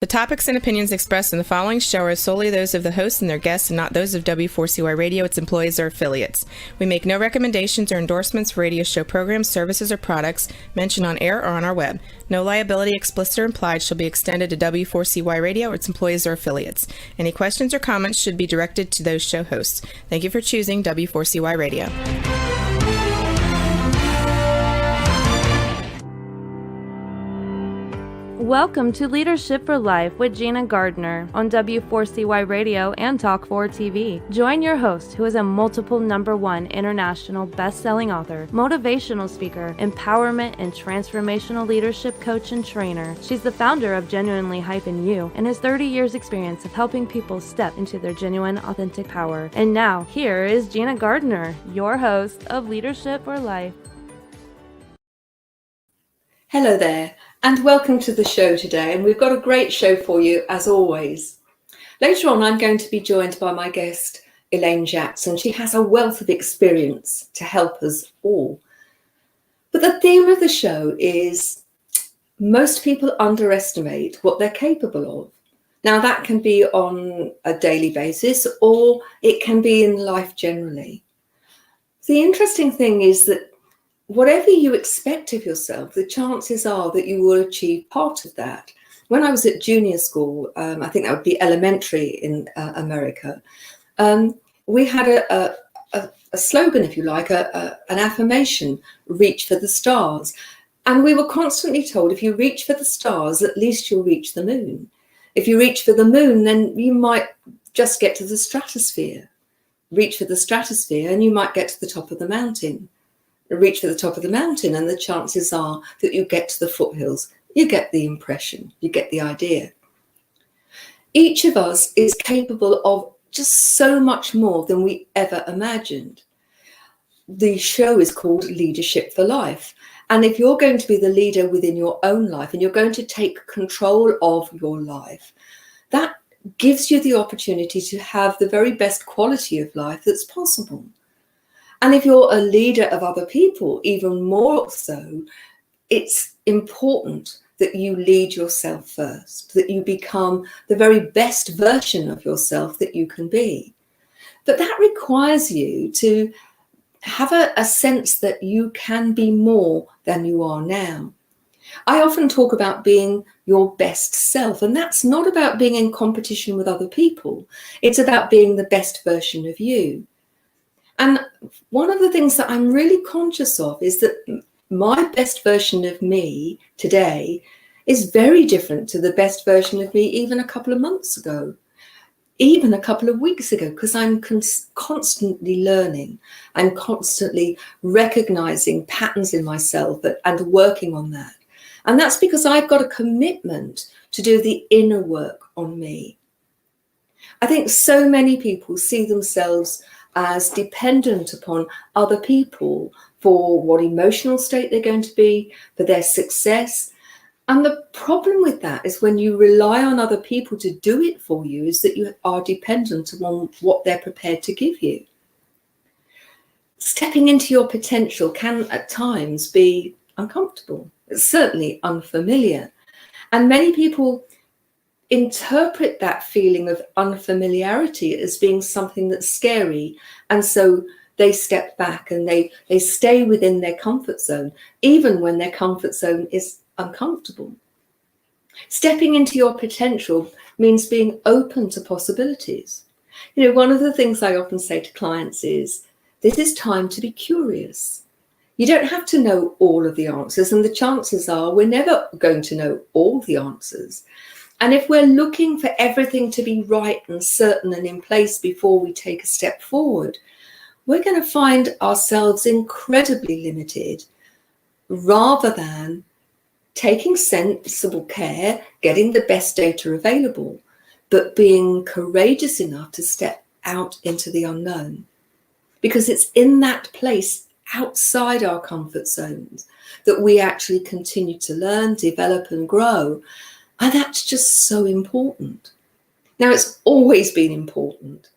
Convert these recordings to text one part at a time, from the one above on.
topics and opinions expressed in the following show are solely those of the host and their guests and not those of W4CY Radio, its employees, or affiliates. We make no recommendations or endorsements for radio show programs, services, or products mentioned on air or on our web. No liability, explicit or implied, shall be extended to W4CY Radio or its employees or affiliates. Any questions or comments should be directed to those show hosts. Thank you for choosing W4CY Radio. Welcome to Leadership for Life with Gina Gardner on W4CY Radio and Talk4 TV. Join your host, who is a multiple #1 international best-selling author, motivational speaker, empowerment and transformational leadership coach and trainer. She's the founder of Genuinely Hyphen You and has 30 years experience of helping people step into their genuine, authentic power. And now, here is Gina Gardner, your host of Leadership for Life. Hello there, and welcome to the show today. And we've got a great show for you, as always. Later on, I'm going to be joined by my guest, Elaine Jacques, and she has a wealth of experience to help us all. But the theme of the show is most people underestimate what they're capable of. Now, that can be on a daily basis, or it can be in life generally. The interesting thing is that whatever you expect of yourself, the chances are that you will achieve part of that. When I was at junior school, I think that would be elementary in America, we had a slogan, if you like, an affirmation, reach for the stars. And we were constantly told, if you reach for the stars, at least you'll reach the moon. If you reach for the moon, then you might just get to the stratosphere. Reach for the stratosphere and you might get to the top of the mountain. Reach for the top of the mountain and the chances are that you get to the foothills. You get the impression, you get the idea. Each of us is capable of just so much more than we ever imagined. The show is called Leadership for Life. And if you're going to be the leader within your own life and you're going to take control of your life, that gives you the opportunity to have the very best quality of life that's possible. And if you're a leader of other people, even more so, it's important that you lead yourself first, that you become the very best version of yourself that you can be. But that requires you to have a sense that you can be more than you are now. I often talk about being your best self, and that's not about being in competition with other people. It's about being the best version of you. And one of the things that I'm really conscious of is that my best version of me today is very different to the best version of me even a couple of months ago, even a couple of weeks ago, because I'm constantly learning. I'm constantly recognizing patterns in myself and working on that. And that's because I've got a commitment to do the inner work on me. I think so many people see themselves as dependent upon other people for what emotional state they're going to be, for their success. And the problem with that is when you rely on other people to do it for you, is that you are dependent on what they're prepared to give you. Stepping into your potential can at times be uncomfortable. It's certainly unfamiliar. And many people interpret that feeling of unfamiliarity as being something that's scary, and so they step back and they stay within their comfort zone, even when their comfort zone is uncomfortable. Stepping into your potential means being open to possibilities. You know, one of the things I often say to clients is, this is time to be curious. You don't have to know all of the answers, and the chances are we're never going to know all the answers. And if we're looking for everything to be right and certain and in place before we take a step forward, we're going to find ourselves incredibly limited, rather than taking sensible care, getting the best data available, but being courageous enough to step out into the unknown. Because it's in that place outside our comfort zones that we actually continue to learn, develop and grow. And that's just so important. Now, it's always been important,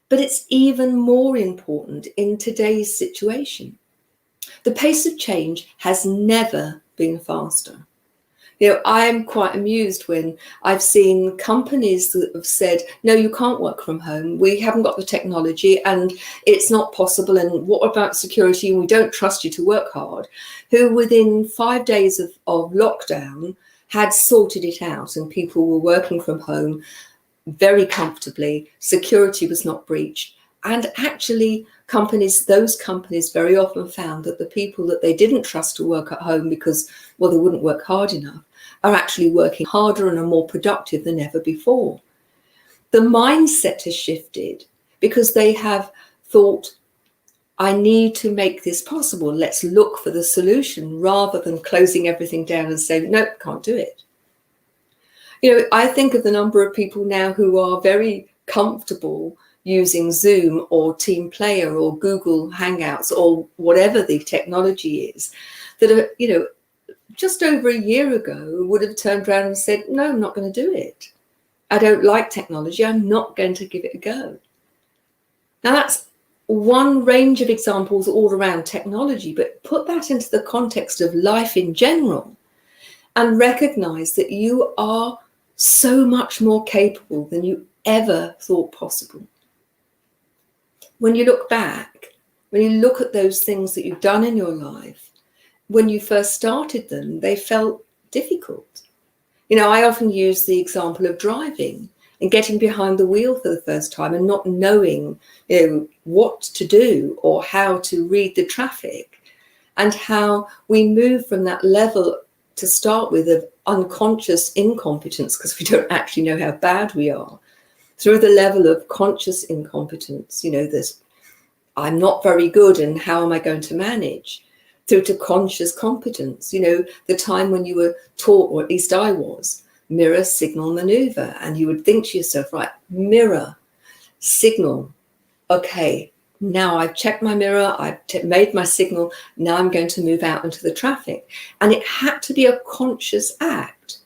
but it's even more important in today's situation. The pace of change has never been faster. I'm quite amused when I've seen companies that have said, no, you can't work from home. We haven't got the technology and it's not possible. And what about security? We don't trust you to work hard. Who within 5 days of lockdown had sorted it out and people were working from home very comfortably. Security was not breached. And actually those companies very often found that the people that they didn't trust to work at home because, well, they wouldn't work hard enough, are actually working harder and are more productive than ever before. The mindset has shifted because they have thought, I need to make this possible. Let's look for the solution rather than closing everything down and saying, nope, can't do it. I think of the number of people now who are very comfortable using Zoom or Team Player or Google Hangouts or whatever the technology is, that are, just over a year ago would have turned around and said, no, I'm not going to do it. I don't like technology. I'm not going to give it a go. Now, that's one range of examples all around technology, but put that into the context of life in general and recognize that you are so much more capable than you ever thought possible. When you look back, when you look at those things that you've done in your life, when you first started them, they felt difficult. I often use the example of driving and getting behind the wheel for the first time and not knowing, what to do or how to read the traffic, and how we move from that level to start with of unconscious incompetence, because we don't actually know how bad we are, through the level of conscious incompetence, this I'm not very good and how am I going to manage, through to conscious competence, the time when you were taught, or at least I was, mirror, signal, maneuver. And you would think to yourself, right, mirror, signal. Okay, now I've checked my mirror, I've made my signal, now I'm going to move out into the traffic. And it had to be a conscious act.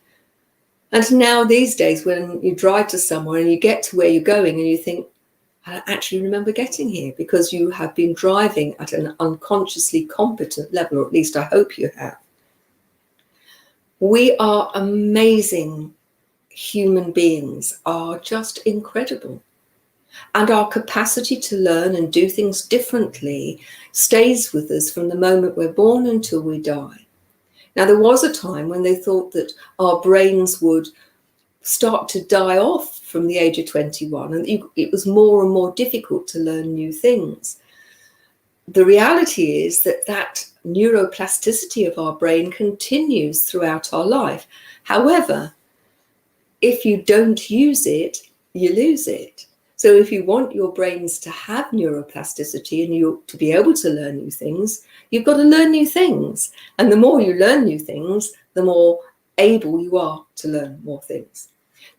And now these days, when you drive to somewhere and you get to where you're going and you think, I don't actually remember getting here, because you have been driving at an unconsciously competent level, or at least I hope you have. We are amazing human beings, are just incredible. And our capacity to learn and do things differently stays with us from the moment we're born until we die. Now, there was a time when they thought that our brains would start to die off from the age of 21, and it was more and more difficult to learn new things. The reality is that neuroplasticity of our brain continues throughout our life. However, if you don't use it, you lose it. So if you want your brains to have neuroplasticity and you to be able to learn new things, you've got to learn new things. And the more you learn new things, the more able you are to learn more things.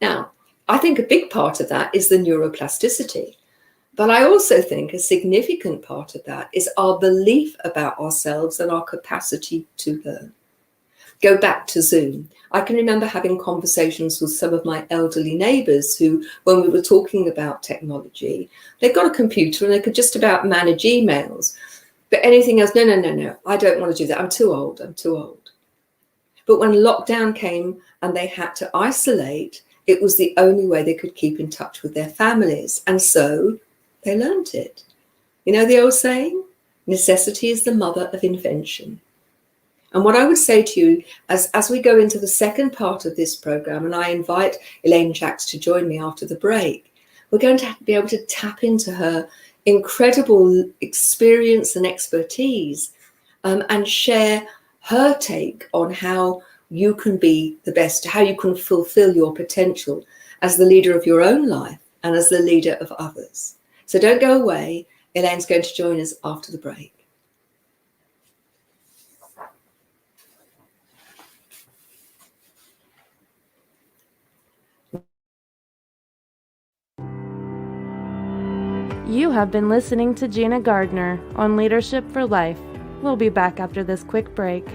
Now, I think a big part of that is the neuroplasticity. But I also think a significant part of that is our belief about ourselves and our capacity to learn. Go back to Zoom. I can remember having conversations with some of my elderly neighbours who, when we were talking about technology, they got a computer and they could just about manage emails. But anything else, no, I don't want to do that. I'm too old. But when lockdown came and they had to isolate, it was the only way they could keep in touch with their families. And so they learned it. You know the old saying, necessity is the mother of invention. And what I would say to you as we go into the second part of this program, and I invite Elaine Jacques to join me after the break, we're going to be able to tap into her incredible experience and expertise and share her take on how you can be the best, how you can fulfill your potential as the leader of your own life and as the leader of others. So don't go away. Elaine's going to join us after the break. You have been listening to Gina Gardner on Leadership for Life. We'll be back after this quick break.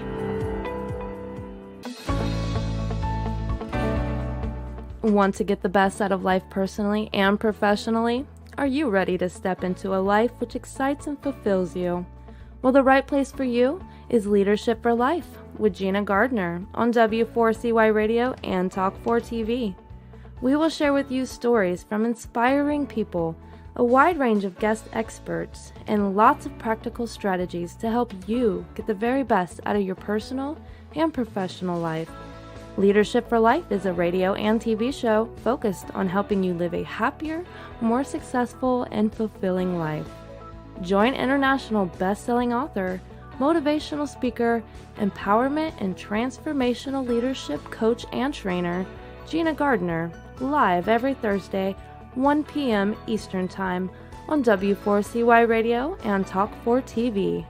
Want to get the best out of life personally and professionally? Are you ready to step into a life which excites and fulfills you? Well, the right place for you is Leadership for Life with Gina Gardner on W4CY Radio and Talk4 TV. We will share with you stories from inspiring people, a wide range of guest experts, and lots of practical strategies to help you get the very best out of your personal and professional life. Leadership for Life is a radio and TV show focused on helping you live a happier, more successful, and fulfilling life. Join international best-selling author, motivational speaker, empowerment and transformational leadership coach and trainer, Gina Gardner, live every Thursday, 1 p.m. Eastern Time on W4CY Radio and Talk4 TV.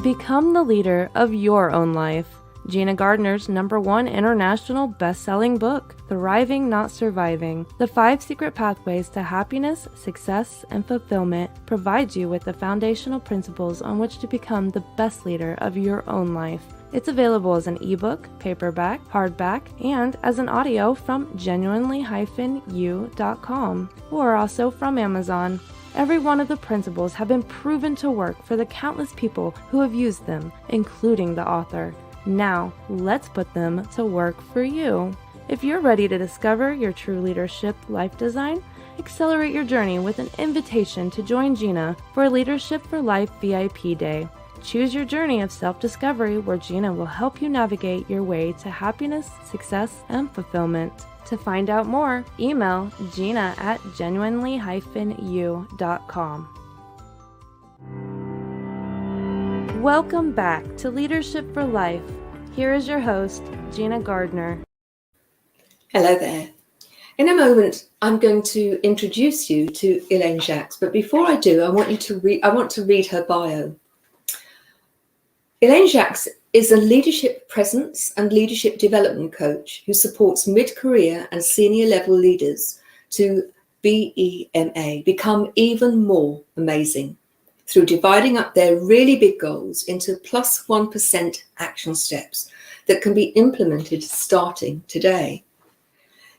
Become the leader of your own life. Gina Gardner's #1 international best-selling book, Thriving Not Surviving, The 5 Secret Pathways to Happiness, Success, and Fulfillment, provides you with the foundational principles on which to become the best leader of your own life. It's available as an ebook, paperback, hardback, and as an audio from genuinely-u.com, or also from Amazon. Every one of the principles have been proven to work for the countless people who have used them, including the author. Now, let's put them to work for you. If you're ready to discover your true leadership life design, accelerate your journey with an invitation to join Gina for Leadership for Life VIP Day. Choose your journey of self-discovery where Gina will help you navigate your way to happiness, success, and fulfillment. To find out more, email Gina at genuinely-u.com. Welcome back to Leadership for Life. Here is your host, Gina Gardner. Hello there. In a moment, I'm going to introduce you to Elaine Jacques, but before I do, I want to read her bio. Elaine Jacques is a leadership presence and leadership development coach who supports mid-career and senior level leaders to BEMA, become even more amazing, through dividing up their really big goals into plus 1% action steps that can be implemented starting today.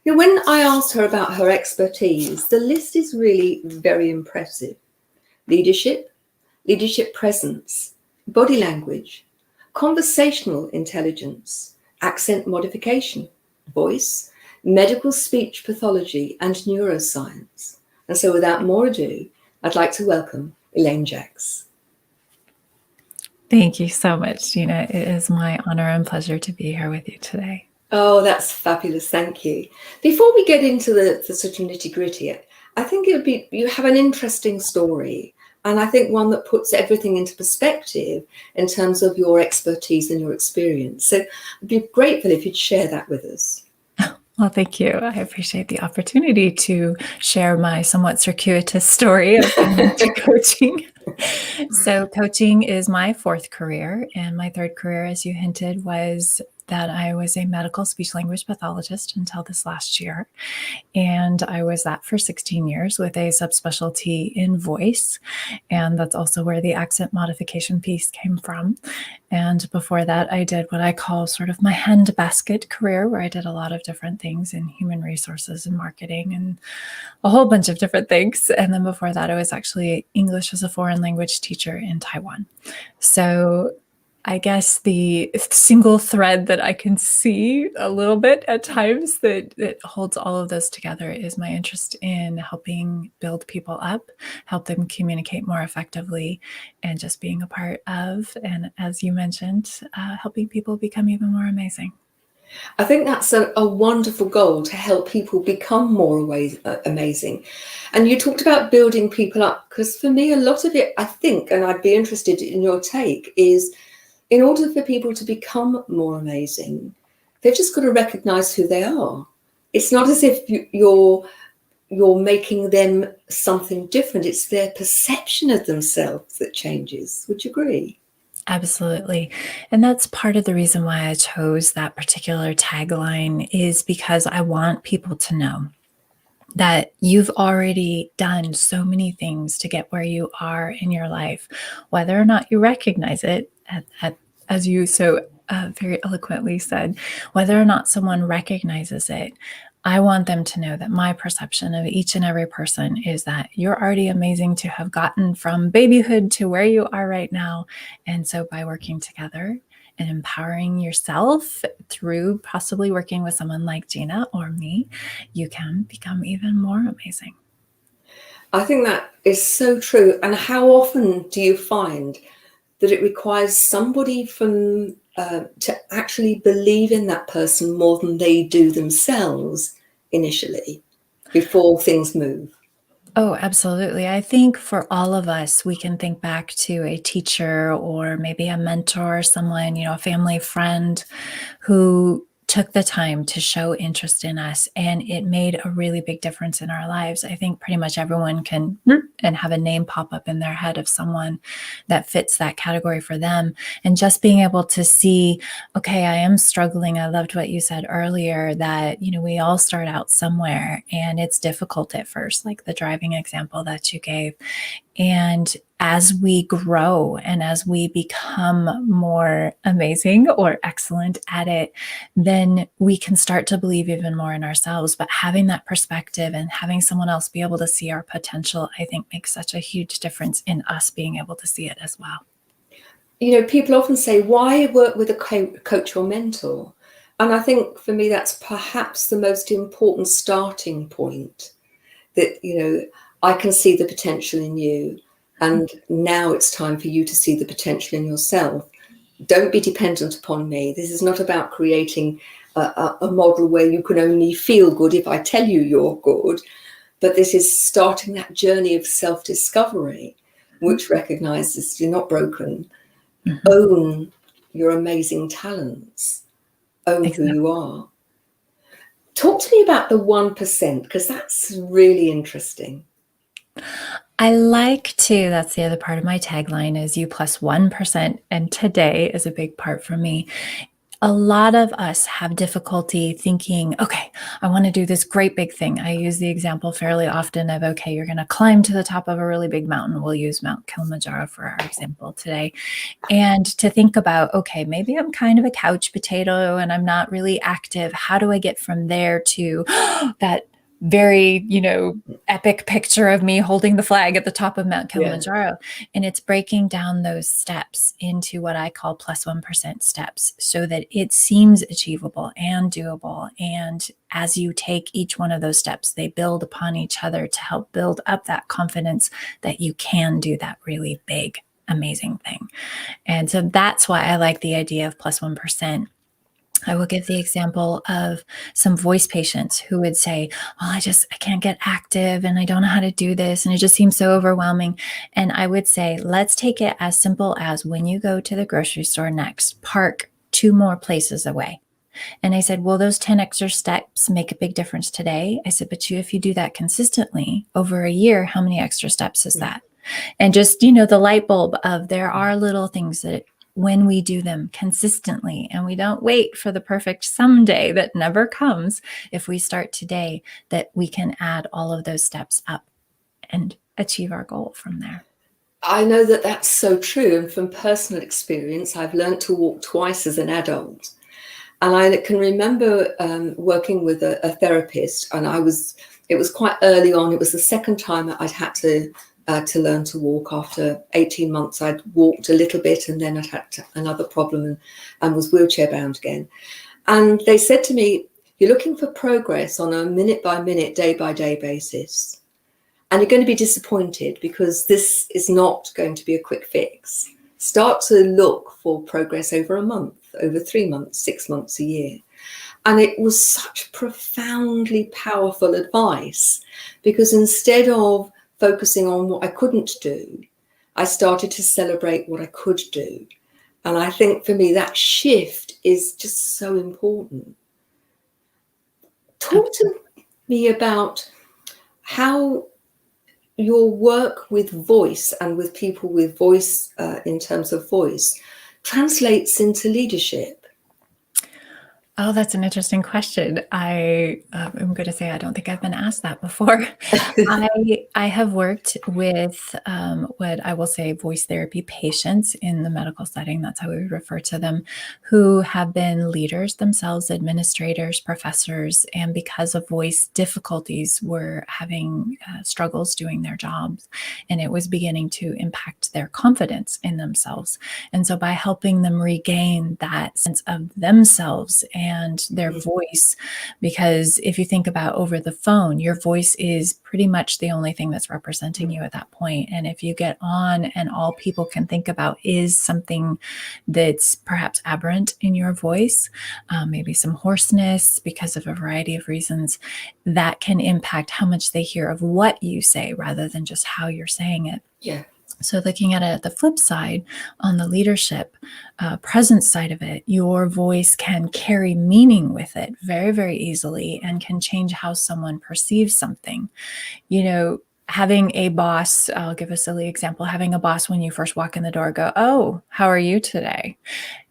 Now, when I asked her about her expertise, the list is really very impressive. Leadership presence, body language, conversational intelligence, accent modification, voice, medical speech pathology, and neuroscience. And so without more ado, I'd like to welcome Elaine Jacques. Thank you so much, Gina. It is my honor and pleasure to be here with you today. Oh, that's fabulous. Thank you. Before we get into the sort of nitty-gritty, I think you have an interesting story, and I think one that puts everything into perspective in terms of your expertise and your experience. So I'd be grateful if you'd share that with us. Well, thank you. I appreciate the opportunity to share my somewhat circuitous story of coaching. So coaching is my 4th career, and my 3rd career, as you hinted, was that I was a medical speech language pathologist until this last year. And I was that for 16 years with a subspecialty in voice. And that's also where the accent modification piece came from. And before that, I did what I call sort of my handbasket career, where I did a lot of different things in human resources and marketing and a whole bunch of different things. And then before that, I was actually English as a foreign language teacher in Taiwan. So I guess the single thread that I can see a little bit at times that holds all of those together is my interest in helping build people up, help them communicate more effectively, and just being a part of, and as you mentioned, helping people become even more amazing. I think that's a wonderful goal, to help people become more amazing. And you talked about building people up, because for me, a lot of it, I think, and I'd be interested in your take, is in order for people to become more amazing, they've just got to recognize who they are. It's not as if you're making them something different. It's their perception of themselves that changes. Would you agree? Absolutely. And that's part of the reason why I chose that particular tagline, is because I want people to know that you've already done so many things to get where you are in your life, whether or not you recognize it, as you so very eloquently said, whether or not someone recognizes it, I want them to know that my perception of each and every person is that you're already amazing to have gotten from babyhood to where you are right now. And so by working together and empowering yourself through possibly working with someone like Gina or me, you can become even more amazing. I think that is so true. And how often do you find that it requires somebody from to actually believe in that person more than they do themselves initially before things move? Oh, absolutely. I think for all of us, we can think back to a teacher or maybe a mentor, someone, a family friend who took the time to show interest in us, and it made a really big difference in our lives. I think pretty much everyone can and have a name pop up in their head of someone that fits that category for them. And just being able to see, okay, I am struggling. I loved what you said earlier that, we all start out somewhere and it's difficult at first, like the driving example that you gave. And as we grow and as we become more amazing or excellent at it, then we can start to believe even more in ourselves. But having that perspective and having someone else be able to see our potential, I think makes such a huge difference in us being able to see it as well. People often say, why work with a coach or mentor? And I think for me, that's perhaps the most important starting point, that, I can see the potential in you. And now it's time for you to see the potential in yourself. Don't be dependent upon me. This is not about creating a model where you can only feel good if I tell you you're good. But this is starting that journey of self-discovery, which recognizes you're not broken. Mm-hmm. Own your amazing talents. Own Exactly. who you are. Talk to me about the 1%, because that's really interesting. I like to, that's the other part of my tagline is you plus 1%. And today is a big part for me. A lot of us have difficulty thinking, okay, I want to do this great big thing. I use the example fairly often of, okay, you're going to climb to the top of a really big mountain. We'll use Mount Kilimanjaro for our example today. And to think about, okay, maybe I'm kind of a couch potato and I'm not really active. How do I get from there to that very, epic picture of me holding the flag at the top of Mount Kilimanjaro? Yeah. And it's breaking down those steps into what I call plus 1% steps so that it seems achievable and doable. And as you take each one of those steps, they build upon each other to help build up that confidence that you can do that really big, amazing thing. And so that's why I like the idea of plus 1%. I will give the example of some voice patients who would say, oh, I can't get active and I don't know how to do this. And it just seems so overwhelming. And I would say, let's take it as simple as when you go to the grocery store next, park 2 more places away. And I said, well, those 10 extra steps make a big difference today. I said, but if you do that consistently over a year, how many extra steps is that? And just, the light bulb of there are little things that when we do them consistently and we don't wait for the perfect someday that never comes, if we start today, that we can add all of those steps up and achieve our goal from there. I know that that's so true. And from personal experience, I've learned to walk twice as an adult. And I can remember working with a therapist, and it was quite early on. It was the second time that I'd had to learn to walk. After 18 months, I'd walked a little bit and then I'd had another problem and was wheelchair bound again. And they said to me, you're looking for progress on a minute by minute, day by day basis. And you're going to be disappointed because this is not going to be a quick fix. Start to look for progress over a month, over 3 months, 6 months, a year. And it was such profoundly powerful advice, because instead of focusing on what I couldn't do, I started to celebrate what I could do. And I think for me, that shift is just so important. Talk to me about how your work with voice and with people with voice, in terms of voice, translates into leadership. Oh, that's an interesting question. I am going to say I don't think I've been asked that before. I have worked with what I will say voice therapy patients in the medical setting. That's how we would refer to them, who have been leaders themselves, administrators, professors, and because of voice difficulties, were having struggles doing their jobs, and it was beginning to impact their confidence in themselves. And so, by helping them regain that sense of themselves and their voice, because if you think about over the phone, your voice is pretty much the only thing that's representing you at that point. And if you get on and all people can think about is something that's perhaps aberrant in your voice, maybe some hoarseness because of a variety of reasons, that can impact how much they hear of what you say rather than just how you're saying it. Yeah. So looking at it at the flip side, on the leadership presence side of it, your voice can carry meaning with it very, very easily and can change how someone perceives something. You know, having a boss, I'll give a silly example, having a boss when you first walk in the door go, "Oh, how are you today?"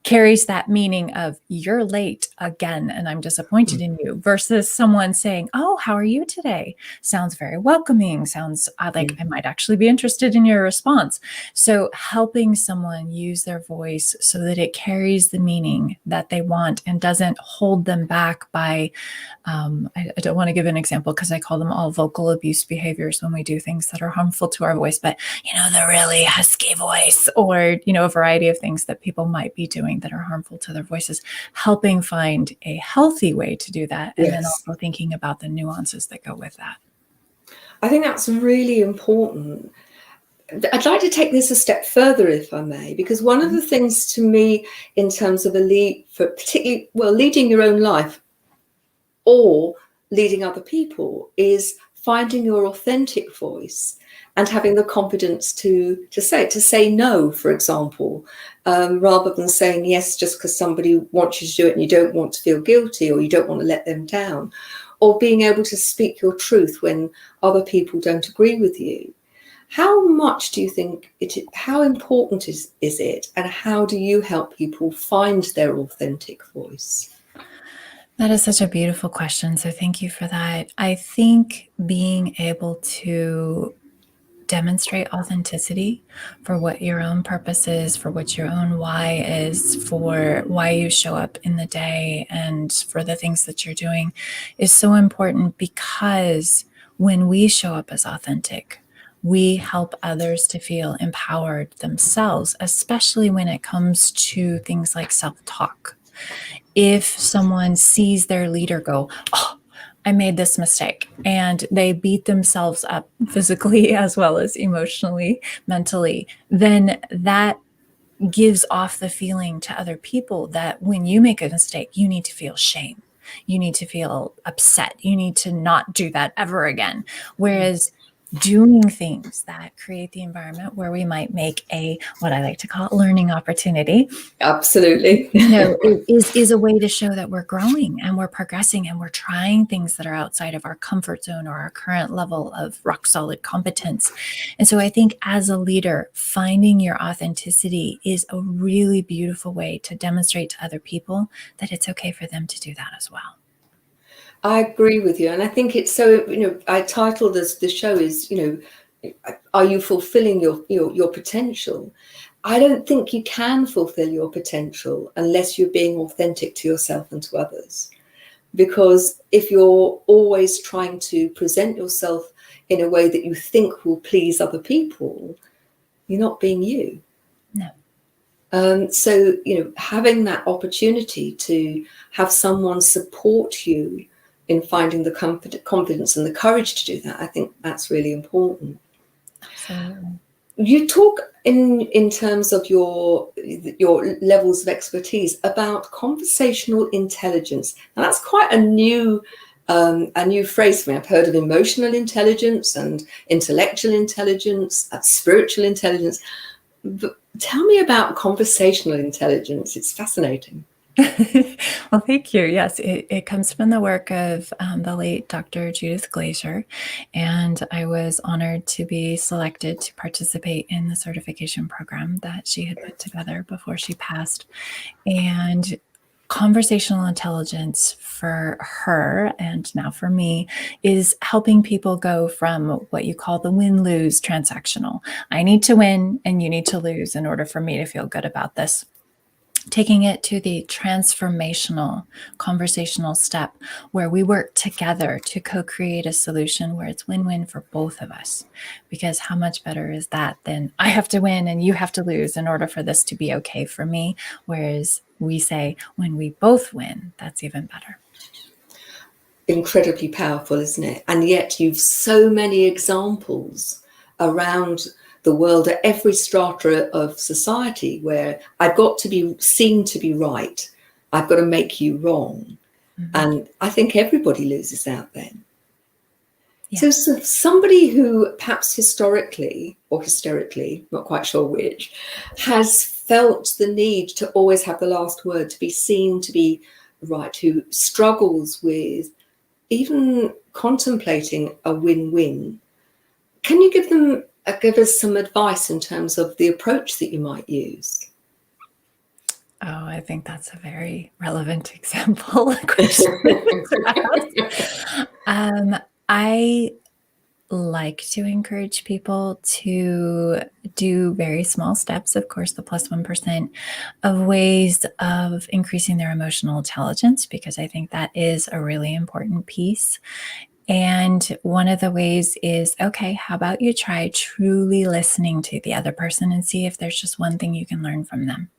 carries that meaning of you're late again and I'm disappointed in you, versus someone saying, "Oh, how are you today?" Sounds very welcoming, sounds like I might actually be interested in your response. So helping someone use their voice so that it carries the meaning that they want and doesn't hold them back by I don't want to give an example because I call them all vocal abuse behaviors when we do things that are harmful to our voice, but the really husky voice, or a variety of things that people might be doing that are harmful to their voices, helping find a healthy way to do that. And then Yes. also thinking about the nuances that go with that. I think that's really important. I'd like to take this a step further, if I may, because one of the things to me in terms of particularly, leading your own life or leading other people is finding your authentic voice and having the confidence to say no, for example, rather than saying yes just because somebody wants you to do it and you don't want to feel guilty or you don't want to let them down, or being able to speak your truth when other people don't agree with you. How much do you think how important is it, and how do you help people find their authentic voice? That is such a beautiful question. So thank you for that. I think being able to demonstrate authenticity for what your own purpose is, for what your own why is, for why you show up in the day, and for the things that you're doing is so important, because when we show up as authentic, we help others to feel empowered themselves, especially when it comes to things like self-talk. If someone sees their leader go, "Oh, I made this mistake," and they beat themselves up physically as well as emotionally, mentally, then that gives off the feeling to other people that when you make a mistake, you need to feel shame. You need to feel upset. You need to not do that ever again. Whereas doing things that create the environment where we might make what I like to call learning opportunity, Absolutely. it is a way to show that we're growing and we're progressing and we're trying things that are outside of our comfort zone or our current level of rock solid competence. And so I think as a leader, finding your authenticity is a really beautiful way to demonstrate to other people that it's okay for them to do that as well. I agree with you. And I think it's so, I titled the show is, are you fulfilling your potential? I don't think you can fulfill your potential unless you're being authentic to yourself and to others. Because if you're always trying to present yourself in a way that you think will please other people, you're not being you. No. So, having that opportunity to have someone support you in finding the confidence and the courage to do that, I think that's really important. Absolutely. You talk in terms of your levels of expertise about conversational intelligence. Now that's quite a new phrase for me. I've heard of emotional intelligence and intellectual intelligence, spiritual intelligence. But tell me about conversational intelligence. It's fascinating. Well, thank you. Yes, it comes from the work of the late Dr. Judith Glaser, and I was honored to be selected to participate in the certification program that she had put together before she passed. And conversational intelligence for her, and now for me, is helping people go from what you call the win-lose transactional. I need to win and you need to lose in order for me to feel good about this. Taking it to the transformational conversational step where we work together to co-create a solution where it's win-win for both of us. Because how much better is that than I have to win and you have to lose in order for this to be okay for me? Whereas we say when we both win, that's even better. Incredibly powerful, isn't it? And yet you've so many examples around the world at every strata of society where I've got to be seen to be right. I've got to make you wrong. Mm-hmm. And I think everybody loses out then. Yeah. So somebody who perhaps historically or hysterically, not quite sure which, has felt the need to always have the last word, to be seen to be right, who struggles with even contemplating a win-win, can you give us some advice in terms of the approach that you might use? Oh, I think that's a very relevant example question. I like to encourage people to do very small steps, of course, the plus 1% of ways of increasing their emotional intelligence, because I think that is a really important piece. And one of the ways is, okay, how about you try truly listening to the other person and see if there's just one thing you can learn from them.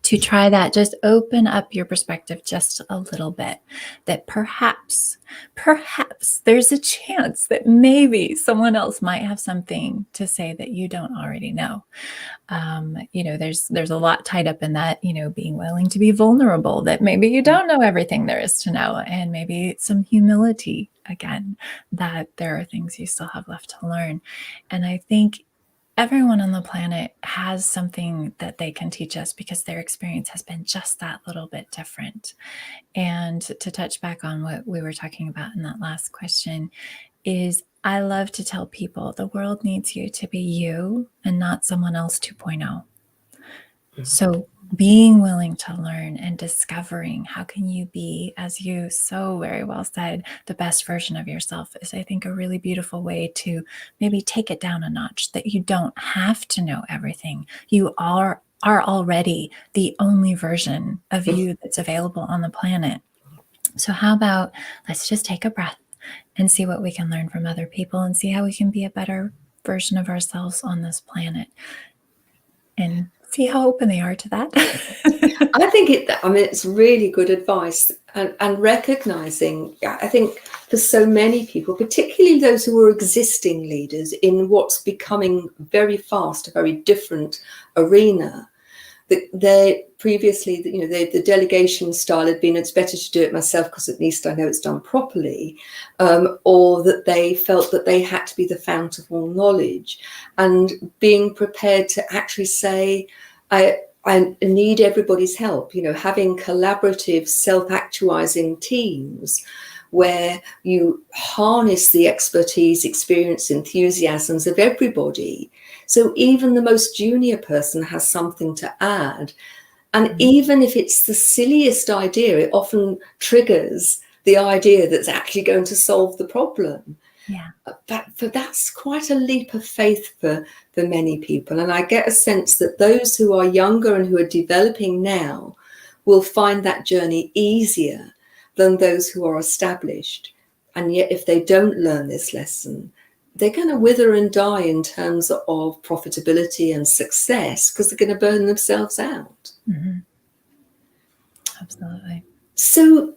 To try that, just open up your perspective just a little bit, that perhaps there's a chance that maybe someone else might have something to say that you don't already know. There's a lot tied up in that, being willing to be vulnerable, that maybe you don't know everything there is to know, and maybe some humility again, that there are things you still have left to learn. And I think everyone on the planet has something that they can teach us because their experience has been just that little bit different. And to touch back on what we were talking about in that last question is, I love to tell people the world needs you to be you and not someone else 2.0. Mm-hmm. So being willing to learn and discovering how can you be, as you so very well said, the best version of yourself is, I think, a really beautiful way to maybe take it down a notch, that you don't have to know everything. You are already the only version of you that's available on the planet. So how about let's just take a breath and see what we can learn from other people and see how we can be a better version of ourselves on this planet. And see how open they are to that. I think it's really good advice, and recognizing, I think for so many people, particularly those who are existing leaders in what's becoming very fast, a very different arena, that they previously, the delegation style had been, it's better to do it myself because at least I know it's done properly, or that they felt that they had to be the fount of all knowledge, and being prepared to actually say, I need everybody's help, having collaborative, self-actualizing teams where you harness the expertise, experience, enthusiasms of everybody. So even the most junior person has something to add. And even if it's the silliest idea, it often triggers the idea that's actually going to solve the problem. Yeah. But that's quite a leap of faith for many people. And I get a sense that those who are younger and who are developing now will find that journey easier than those who are established. And yet, if they don't learn this lesson, they're going to wither and die in terms of profitability and success, because they're going to burn themselves out. Mm-hmm. Absolutely. So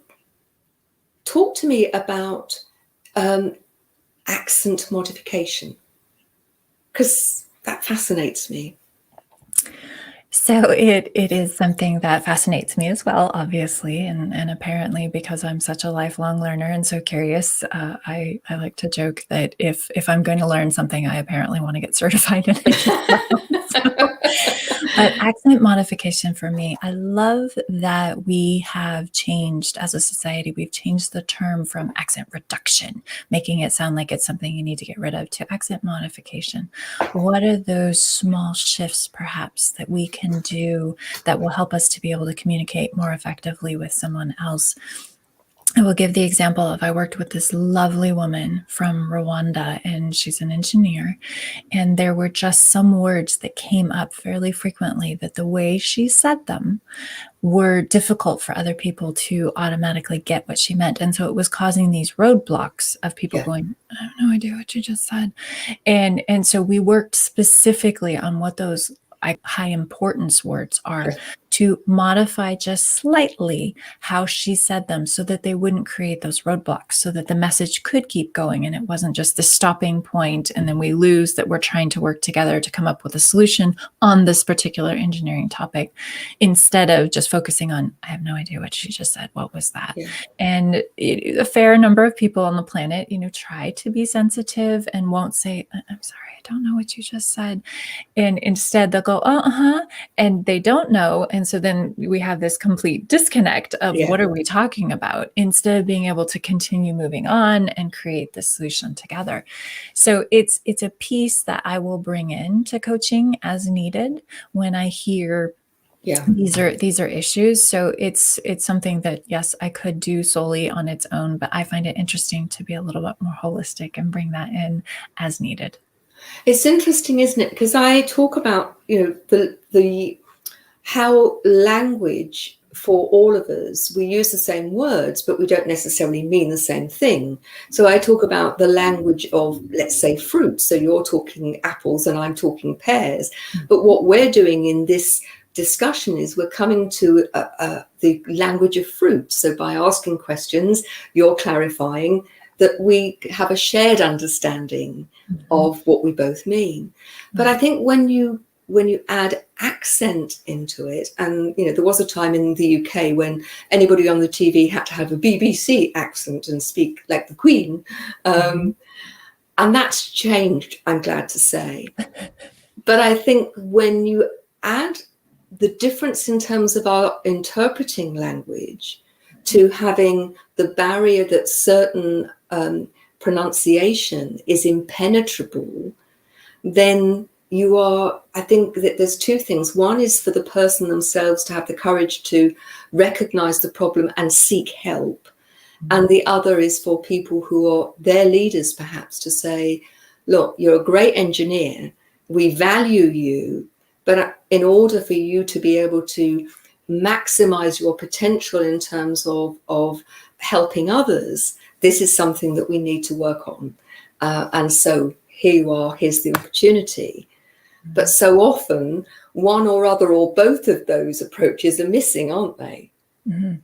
talk to me about accent modification, because that fascinates me. So it is something that fascinates me as well, obviously, and apparently because I'm such a lifelong learner and so curious, I like to joke that if I'm going to learn something, I apparently want to get certified in it. But accent modification for me, I love that we have changed as a society. We've changed the term from accent reduction, making it sound like it's something you need to get rid of, to accent modification. What are those small shifts, perhaps, that we can do that will help us to be able to communicate more effectively with someone else? I will give the example of, I worked with this lovely woman from Rwanda, and she's an engineer. And there were just some words that came up fairly frequently that the way she said them were difficult for other people to automatically get what she meant. And so it was causing these roadblocks of people Yeah. going, I have no idea what you just said. And so we worked specifically on what those high importance words are, Sure. to modify just slightly how she said them so that they wouldn't create those roadblocks, so that the message could keep going and it wasn't just the stopping point and then we lose that we're trying to work together to come up with a solution on this particular engineering topic, instead of just focusing on, I have no idea what she just said. What was that? Yeah. And a fair number of people on the planet, try to be sensitive and won't say, I'm sorry, I don't know what you just said. And instead they'll go, and they don't know. And so then we have this complete disconnect of Yeah. what are we talking about, instead of being able to continue moving on and create this solution together. So it's a piece that I will bring in to coaching as needed when I hear Yeah. these are issues. So it's something that, yes, I could do solely on its own, but I find it interesting to be a little bit more holistic and bring that in as needed. It's interesting, isn't it? Because I talk about, the how language, for all of us, we use the same words, but we don't necessarily mean the same thing. So I talk about the language of, let's say, fruit. So you're talking apples and I'm talking pears. But what we're doing in this discussion is we're coming to the language of fruit. So by asking questions, you're clarifying that we have a shared understanding of what we both mean. But I think when you add accent into it, and there was a time in the UK when anybody on the TV had to have a BBC accent and speak like the Queen, and that's changed, I'm glad to say. But I think when you add the difference in terms of our interpreting language to having the barrier that certain pronunciation is impenetrable, then I think that there's two things. One is for the person themselves to have the courage to recognize the problem and seek help. And the other is for people who are their leaders, perhaps, to say, look, you're a great engineer. We value you. But in order for you to be able to maximize your potential in terms of helping others, this is something that we need to work on. And so here you are, here's the opportunity. But so often one or other or both of those approaches are missing, aren't they? Mm-hmm.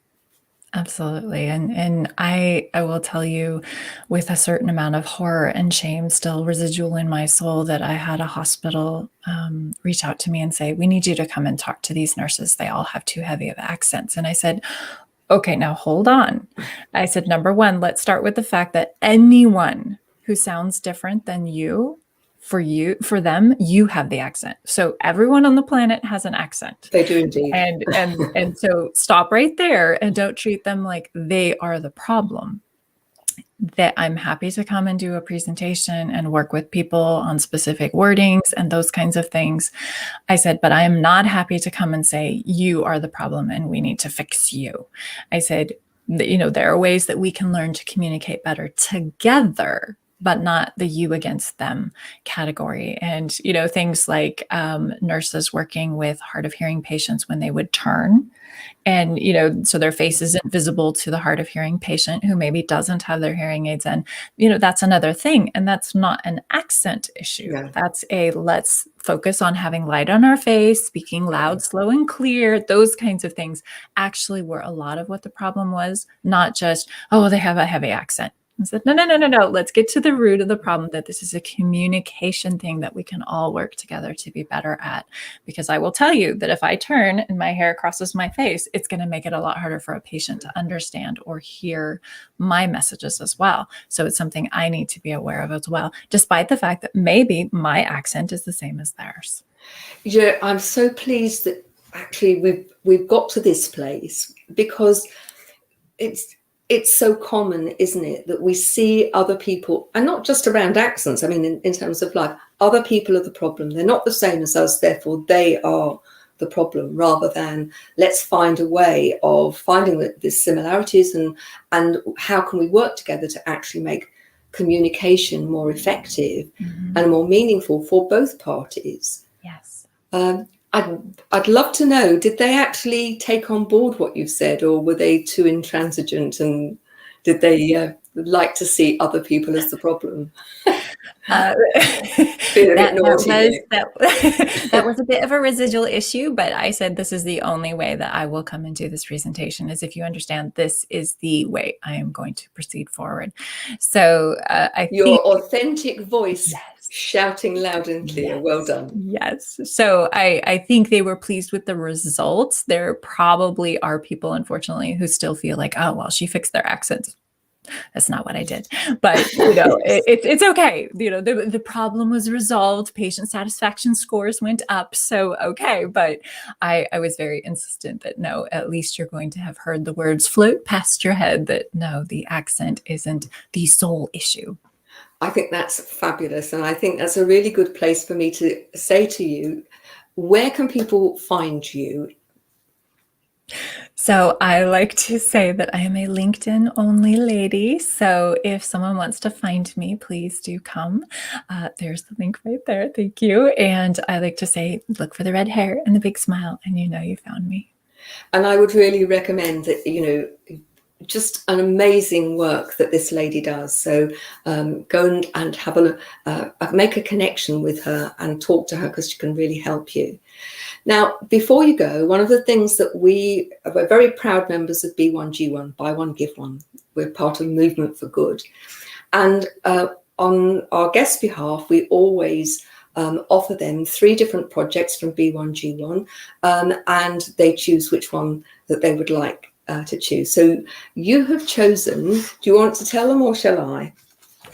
Absolutely. And I will tell you, with a certain amount of horror and shame still residual in my soul, that I had a hospital reach out to me and say, we need you to come and talk to these nurses. They all have too heavy of accents. And I said, okay, now hold on. I said, number one, let's start with the fact that anyone who sounds different than you, for them, you have the accent. So everyone on the planet has an accent. They do indeed. And so stop right there and don't treat them like they are the problem. That I'm happy to come and do a presentation and work with people on specific wordings and those kinds of things. I said, but I am not happy to come and say, you are the problem and we need to fix you. I said, there are ways that we can learn to communicate better together, but not the you against them category. And, things like nurses working with hard of hearing patients when they would turn. And, so their face isn't visible to the hard of hearing patient who maybe doesn't have their hearing aids. And, that's another thing. And that's not an accent issue. Yeah. That's let's focus on having light on our face, speaking loud, slow, and clear. Those kinds of things actually were a lot of what the problem was, not just, they have a heavy accent. I said, no. Let's get to the root of the problem, that this is a communication thing that we can all work together to be better at. Because I will tell you that if I turn and my hair crosses my face, it's going to make it a lot harder for a patient to understand or hear my messages as well. So it's something I need to be aware of as well, despite the fact that maybe my accent is the same as theirs. Yeah, I'm so pleased that actually we've got to this place, because it's so common, isn't it, that we see other people, and not just around accents, I mean, in terms of life, other people are the problem. They're not the same as us, therefore they are the problem, rather than let's find a way of finding the similarities and how can we work together to actually make communication more effective and more meaningful for both parties. Yes. I'd love to know, did they actually take on board what you said, or were they too intransigent, and did they like to see other people as the problem? Being a bit naughty. That was a bit of a residual issue, but I said this is the only way that I will come and do this presentation, is if you understand this is the way I am going to proceed forward. So Your authentic voice, yes, shouting loud and clear. Yes. Well done. Yes. So I think they were pleased with the results. There probably are people, unfortunately, who still feel like, oh, well, she fixed their accents. That's not what I did, but you know, it's okay. You know, the problem was resolved. Patient satisfaction scores went up. So, okay. But I was very insistent that no, at least you're going to have heard the words float past your head, that no, the accent isn't the sole issue. I think that's fabulous. And I think that's a really good place for me to say to you, where can people find you? So I like to say that I am a LinkedIn only lady. So if someone wants to find me, please do come. There's the link right there. Thank you. And I like to say, look for the red hair and the big smile, and you know you found me. And I would really recommend that, you know, just an amazing work that this lady does. So go and have make a connection with her and talk to her, because she can really help you. Now, before you go, one of the things that we're very proud members of B1G1, Buy One, Give One. We're part of Movement for Good. And on our guest's behalf, we always offer them 3 different projects from B1G1, and they choose which one that they would like to choose. So you have chosen, do you want to tell them, or shall I?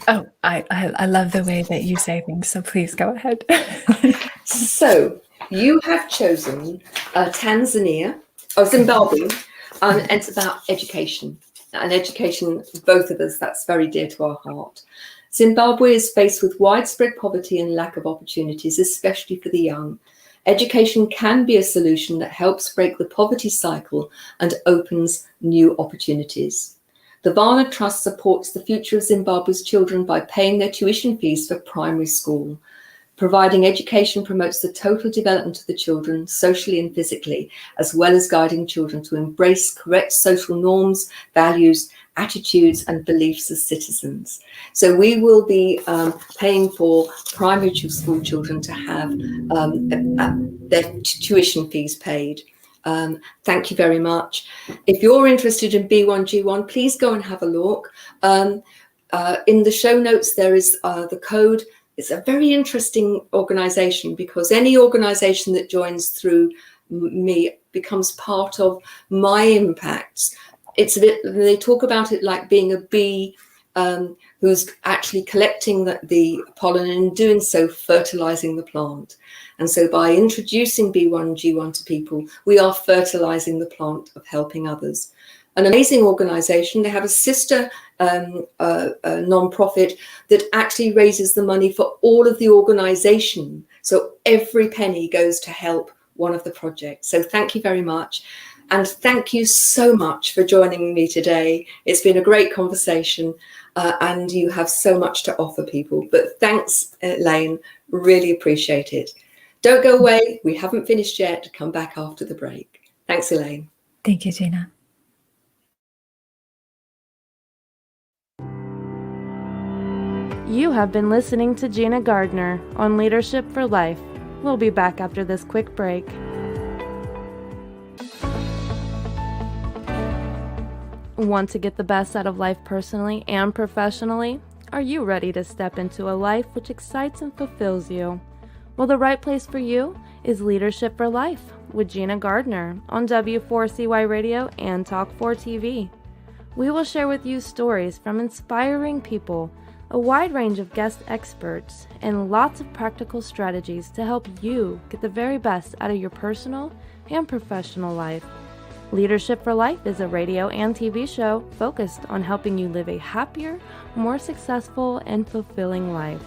Oh, I love the way that you say things, so please go ahead. So you have chosen Zimbabwe, and it's about education. And education, both of us, that's very dear to our heart. Zimbabwe is faced with widespread poverty and lack of opportunities, especially for the young. Education can be a solution that helps break the poverty cycle and opens new opportunities. The Varna Trust supports the future of Zimbabwe's children by paying their tuition fees for primary school. Providing education promotes the total development of the children, socially and physically, as well as guiding children to embrace correct social norms, values, attitudes, and beliefs as citizens. So we will be paying for primary school children to have their tuition fees paid. Thank you very much. If you're interested in B1G1, please go and have a look. In the show notes, there is the code. It's a very interesting organization, because any organization that joins through me becomes part of my impacts. It's a bit, they talk about it like being a bee who's actually collecting the pollen, and in doing so fertilizing the plant. And so by introducing B1G1 to people, we are fertilizing the plant of helping others. An amazing organization. They have a sister non-profit that actually raises the money for all of the organization. So every penny goes to help one of the projects. So thank you very much. And thank you so much for joining me today. It's been a great conversation, and you have so much to offer people. But thanks, Elaine. Really appreciate it. Don't go away. We haven't finished yet. Come back after the break. Thanks, Elaine. Thank you, Gina. You have been listening to Gina Gardner on Leadership for Life. We'll be back after this quick break. Want to get the best out of life personally and professionally? Are you ready to step into a life which excites and fulfills you? Well, the right place for you is Leadership for Life with Gina Gardner on W4CY Radio and Talk4 TV. We will share with you stories from inspiring people a wide range of guest experts, and lots of practical strategies to help you get the very best out of your personal and professional life. Leadership for Life is a radio and TV show focused on helping you live a happier, more successful, and fulfilling life.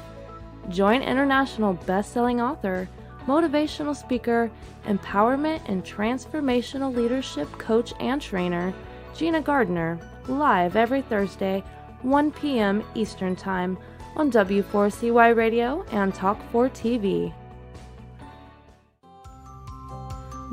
Join international best-selling author, motivational speaker, empowerment and transformational leadership coach and trainer, Gina Gardner, live every Thursday, 1 p.m. Eastern Time on W4CY Radio and Talk4 TV.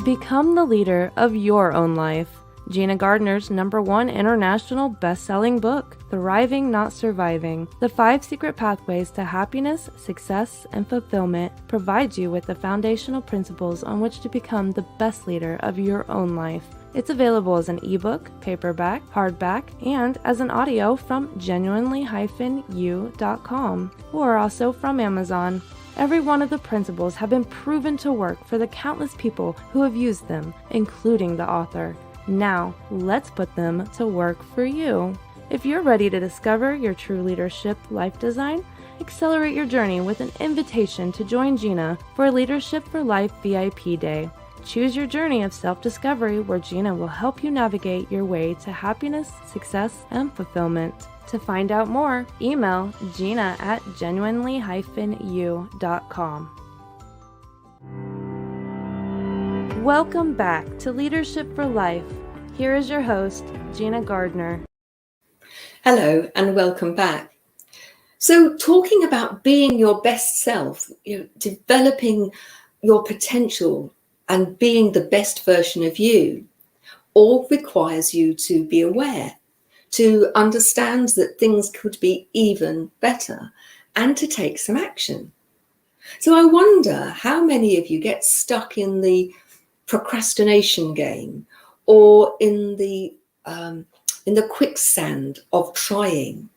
Become the leader of your own life. Gina Gardner's #1 international best-selling book, Thriving Not Surviving: The 5 Secret Pathways to Happiness, Success, and Fulfillment, provides you with the foundational principles on which to become the best leader of your own life. It's available as an ebook, paperback, hardback, and as an audio from genuinely-u.com, or also from Amazon. Every one of the principles have been proven to work for the countless people who have used them, including the author. Now, let's put them to work for you. If you're ready to discover your true leadership life design, accelerate your journey with an invitation to join Gina for Leadership for Life VIP Day. Choose your journey of self-discovery where Gina will help you navigate your way to happiness, success, and fulfillment. To find out more, email gina@genuinely-u.com. Welcome back to Leadership for Life. Here is your host, Gina Gardner. Hello and welcome back. So talking about being your best self, developing your potential and being the best version of you, all requires you to be aware, to understand that things could be even better, and to take some action. So I wonder how many of you get stuck in the procrastination game or in the quicksand of trying.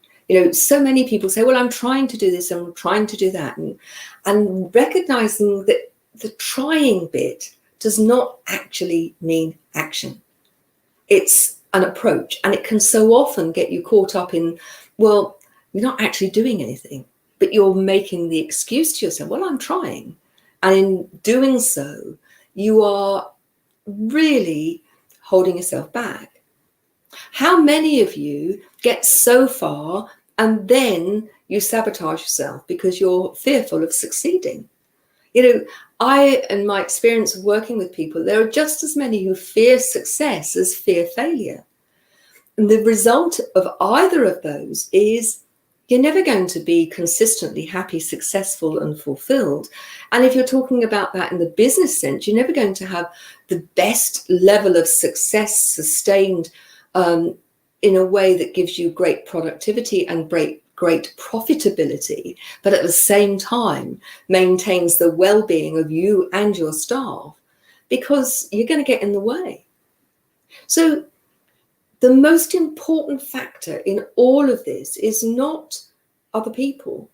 So many people say, well, I'm trying to do this, I'm trying to do that. And recognizing that the trying bit does not actually mean action. It's an approach, and it can so often get you caught up in, well, you're not actually doing anything, but you're making the excuse to yourself, well, I'm trying. And in doing so, you are really holding yourself back. How many of you get so far and then you sabotage yourself because you're fearful of succeeding? In my experience of working with people, there are just as many who fear success as fear failure. And the result of either of those is you're never going to be consistently happy, successful, and fulfilled. And if you're talking about that in the business sense, you're never going to have the best level of success sustained in a way that gives you great productivity and great profitability, but at the same time maintains the well-being of you and your staff, because you're going to get in the way. So the most important factor in all of this is not other people.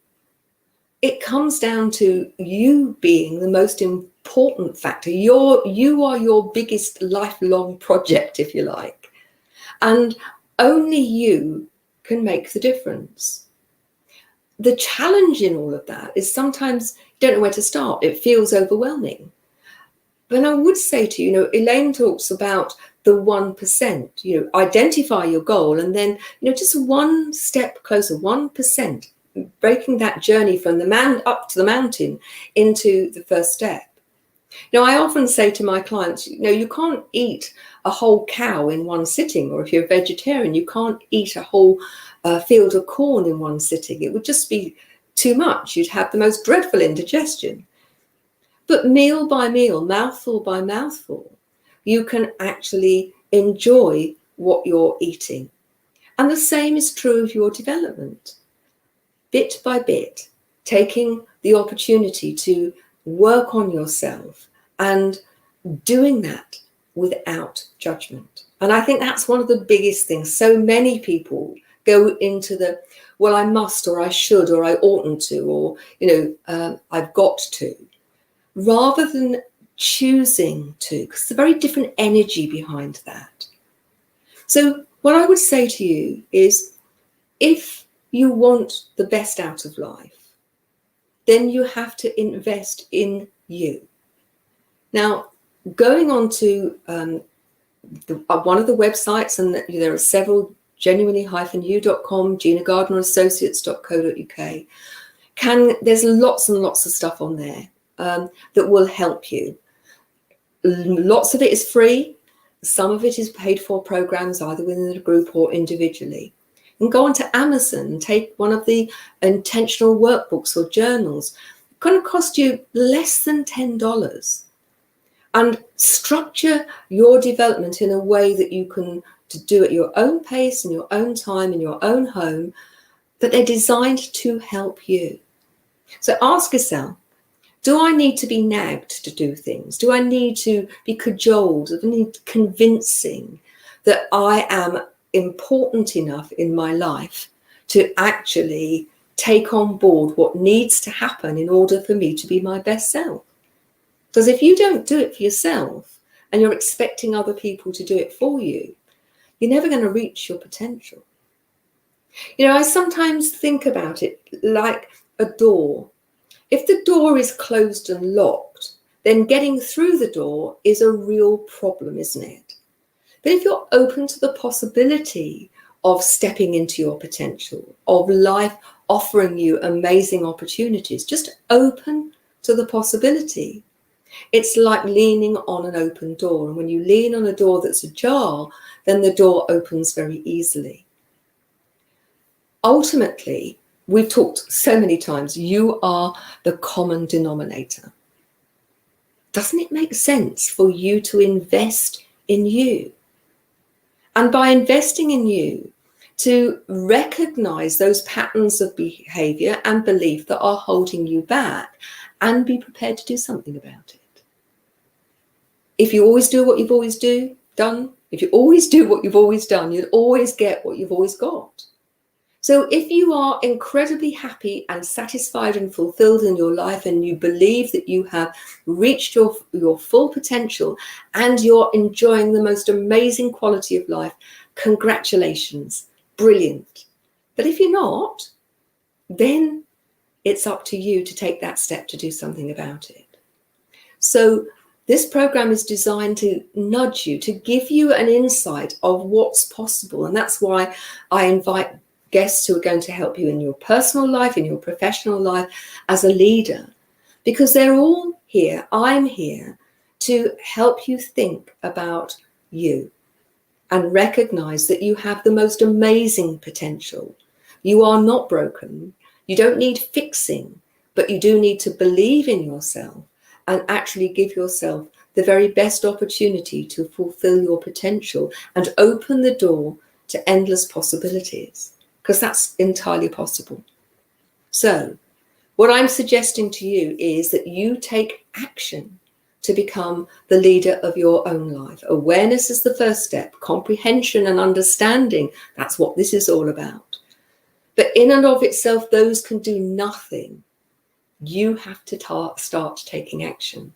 It comes down to you being the most important factor. You are your biggest lifelong project, if you like. And only you can make the difference. The challenge in all of that is sometimes you don't know where to start. It feels overwhelming. But I would say to you, Elaine talks about the 1%, identify your goal and then, just one step closer, 1%, breaking that journey from the man up to the mountain into the first step. I often say to my clients, you can't eat a whole cow in one sitting, or if you're a vegetarian, you can't eat a whole field of corn in one sitting. It would just be too much. You'd have the most dreadful indigestion. But meal by meal, mouthful by mouthful, you can actually enjoy what you're eating. And the same is true of your development. Bit by bit, taking the opportunity to work on yourself and doing that without judgment. And I think that's one of the biggest things. So many people go into the, well, I must, or I should, or I oughtn't to, or, I've got to, rather than choosing to, because there's a very different energy behind that. So what I would say to you is, if you want the best out of life, then you have to invest in you. Now, going on to one of the websites, and there are several, genuinely-u.com, ginagardnerassociates.co.uk, there's lots and lots of stuff on there that will help you. Lots of it is free. Some of it is paid for programs, either within the group or individually. And go onto Amazon and take one of the intentional workbooks or journals. It's going to cost you less than $10. And structure your development in a way that you can do at your own pace, in your own time, in your own home, that they're designed to help you. So ask yourself, do I need to be nagged to do things? Do I need to be cajoled? Do I need convincing that I am important enough in my life to actually take on board what needs to happen in order for me to be my best self? Because if you don't do it for yourself and you're expecting other people to do it for you, you're never going to reach your potential. You know, I sometimes think about it like a door. If the door is closed and locked, then getting through the door is a real problem, isn't it? But if you're open to the possibility of stepping into your potential, of life offering you amazing opportunities, just open to the possibility. It's like leaning on an open door. And when you lean on a door that's ajar, then the door opens very easily. Ultimately, we've talked so many times, you are the common denominator. Doesn't it make sense for you to invest in you? And by investing in you, to recognize those patterns of behavior and belief that are holding you back and be prepared to do something about it. If you always do what you've always done, if you always do what you've always done, you'll always get what you've always got. So if you are incredibly happy and satisfied and fulfilled in your life, and you believe that you have reached your full potential and you're enjoying the most amazing quality of life, congratulations, brilliant. But if you're not, then it's up to you to take that step to do something about it. So this program is designed to nudge you, to give you an insight of what's possible. And that's why I invite guests who are going to help you in your personal life, in your professional life, as a leader, because they're all here. I'm here to help you think about you and recognize that you have the most amazing potential. You are not broken. You don't need fixing, but you do need to believe in yourself and actually give yourself the very best opportunity to fulfill your potential and open the door to endless possibilities. Because that's entirely possible. So what I'm suggesting to you is that you take action to become the leader of your own life. Awareness is the first step. Comprehension and understanding, that's what this is all about. But in and of itself, those can do nothing. You have to start taking action.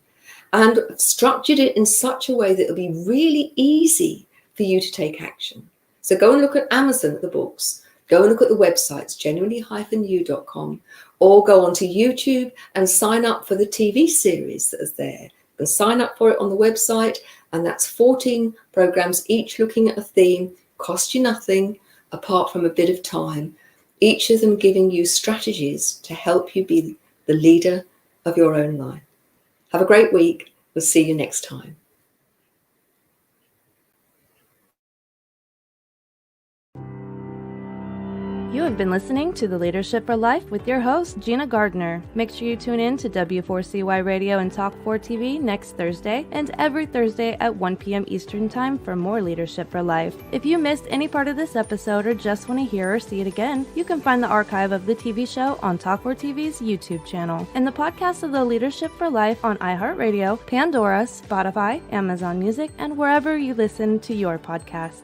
And I've structured it in such a way that it'll be really easy for you to take action. So go and look at Amazon at the books. Go and look at the websites, genuinely-u.com, or go onto YouTube and sign up for the TV series that is there. You can sign up for it on the website, and that's 14 programs, each looking at a theme, cost you nothing apart from a bit of time, each of them giving you strategies to help you be the leader of your own life. Have a great week. We'll see you next time. You have been listening to The Leadership for Life with your host, Gina Gardner. Make sure you tune in to W4CY Radio and Talk 4 TV next Thursday and every Thursday at 1 p.m. Eastern Time for more Leadership for Life. If you missed any part of this episode or just want to hear or see it again, you can find the archive of the TV show on Talk 4 TV's YouTube channel and the podcast of The Leadership for Life on iHeartRadio, Pandora, Spotify, Amazon Music, and wherever you listen to your podcast.